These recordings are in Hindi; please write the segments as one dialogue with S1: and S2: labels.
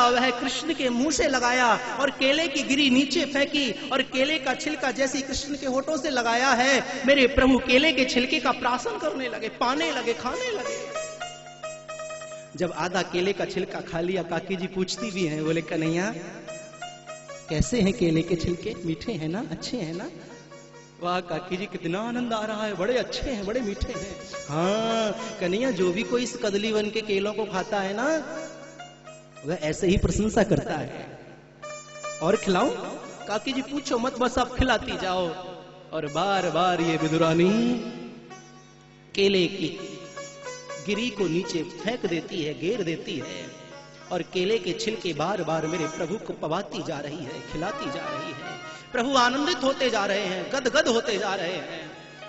S1: वह कृष्ण के मुंह से लगाया और केले की गिरी नीचे फेंकी और केले का छिलका जैसे कृष्ण के होठों से लगाया है, मेरे प्रभु केले के छिलके का प्राशन करने लगे, पाने लगे, खाने लगे। जब आधा केले का छिलका खा लिया, काकी जी पूछती भी हैं, बोले कन्हैया कैसे हैं केले के छिलके, मीठे हैं ना, अच्छे हैं ना? वाह काकी जी कितना आनंद आ रहा है, बड़े अच्छे हैं, बड़े मीठे हैं। हाँ कन्हैया, जो भी कोई इस कदली वन के केलों को खाता है ना, वह ऐसे ही प्रशंसा करता है। और खिलाऊं? काकी जी पूछो मत, बस आप खिलाती जाओ। और बार बार ये विदुरानी केले की गिरी को नीचे फेंक देती है, घेर देती है, और केले के छिलके बार बार मेरे प्रभु को पवाती जा रही है, खिलाती जा रही है। प्रभु आनंदित होते जा रहे हैं, गदगद होते जा रहे हैं।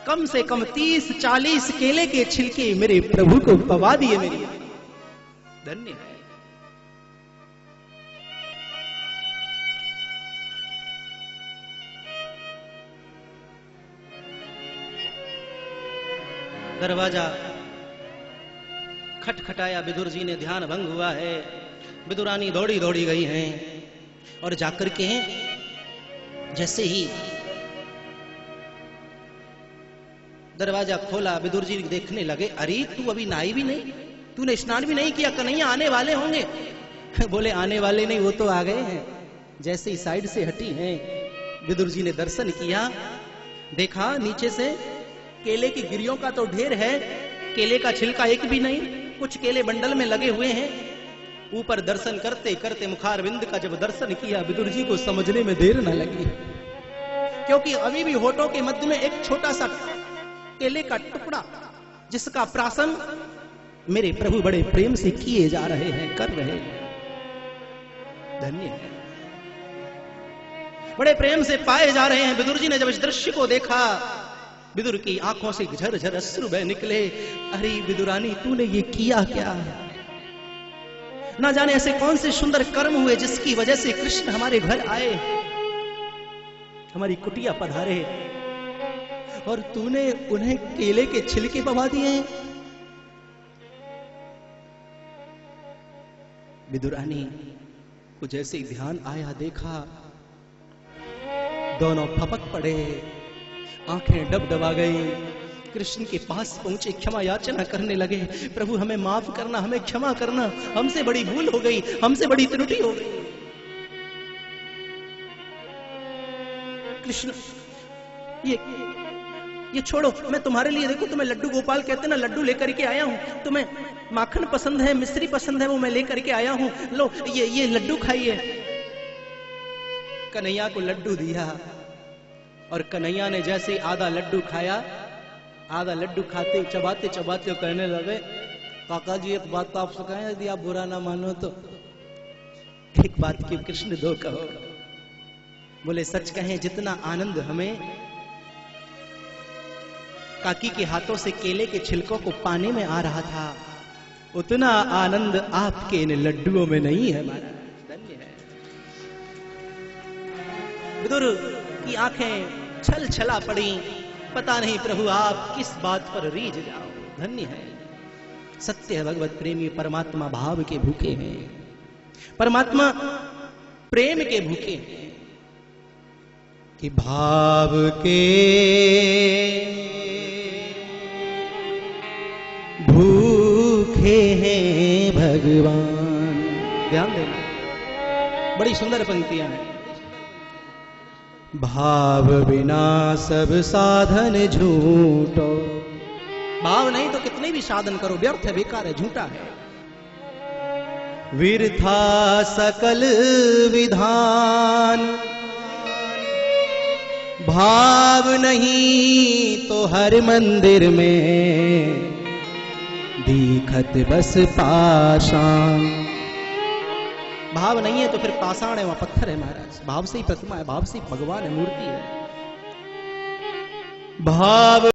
S1: कम से कम 30-40 केले के छिलके मेरे प्रभु को पवा दिए। मेरी धन्य है। दरवाजा खटखटाया, विदुर जी ने, ध्यान भंग हुआ है। विदुरानी दौड़ी दौड़ी गई हैं और जाकर के जैसे ही दरवाजा खोला, विदुर जी देखने लगे, अरे तू अभी नहाई भी नहीं, तूने स्नान भी नहीं किया, कन्हैया आने वाले होंगे। बोले आने वाले नहीं, वो तो आ गए हैं। जैसे ही साइड से हटी हैं, विदुर जी ने दर्शन किया, देखा नीचे से केले की गिरियों का तो ढेर है, केले का छिलका एक भी नहीं, कुछ केले बंडल में लगे हुए हैं। ऊपर दर्शन करते करते मुखारविंद का जब दर्शन किया, विदुर जी को समझने में देर न लगी, क्योंकि अभी भी होठों के मध्य में एक छोटा सा केले का टुकड़ा, जिसका प्राशन मेरे प्रभु बड़े प्रेम से किए जा रहे हैं, कर रहे हैं। धन्य है, बड़े प्रेम से पाए जा रहे हैं। विदुर जी ने जब इस दृश्य को देखा, विदुर की आंखों से झरझर अश्रु बह निकले। अरे विदुरानी, तूने ये किया क्या? ना जाने ऐसे कौन से सुंदर कर्म हुए जिसकी वजह से कृष्ण हमारे घर आए, हमारी कुटिया पधारे, और तूने उन्हें केले के छिलके पवा दिए। विदुरानी को जैसे ही ध्यान आया, देखा दोनों फपक पड़े, आंखें डबडबा गई, कृष्ण के पास पहुंचे, क्षमा याचना करने लगे, प्रभु हमें माफ करना, हमें क्षमा करना, हमसे बड़ी भूल हो गई, हमसे बड़ी त्रुटि हो गई। कृष्ण ये छोड़ो, मैं तुम्हारे लिए, देखो तुम्हें लड्डू गोपाल कहते ना, लड्डू लेकर के आया हूं, तुम्हें माखन पसंद है, मिश्री पसंद है, वो मैं लेकर के आया हूं, लो ये लड्डू खाइए। कन्हैया को लड्डू दिया, और कन्हैया ने जैसे आधा लड्डू खाया, आधा लड्डू खाते चबाते चबाते कहने लगे, काका जी एक बात तो आपसे कहें, यदि आप बुरा ना मानो तो। एक बात की कृष्ण, दो कहो। बोले सच कहें, जितना आनंद हमें काकी के हाथों से केले के छिलकों को पाने में आ रहा था, उतना आनंद आपके इन लड्डुओं में नहीं है। महाराज धन्य है। विदुर की आंखें छल छला पड़ी, पता नहीं प्रभु आप किस बात पर रीझ जाओ। धन्य है, सत्य है, भगवत प्रेमी परमात्मा भाव के भूखे हैं, परमात्मा प्रेम के भूखे हैं, कि भाव के भूखे हैं भगवान। ध्यान देना, बड़ी सुंदर पंक्तियां हैं। भाव बिना सब साधन झूठो, भाव नहीं तो कितने भी साधन करो व्यर्थ है, बेकार है, झूठा है। विरथा सकल विधान, भाव नहीं तो हर मंदिर में दिखत बस पाषाण। भाव नहीं है तो फिर पाषाण है, वहां पत्थर है महाराज। भाव से ही प्रतिमा है, भाव से ही भगवान है, मूर्ति है। भाव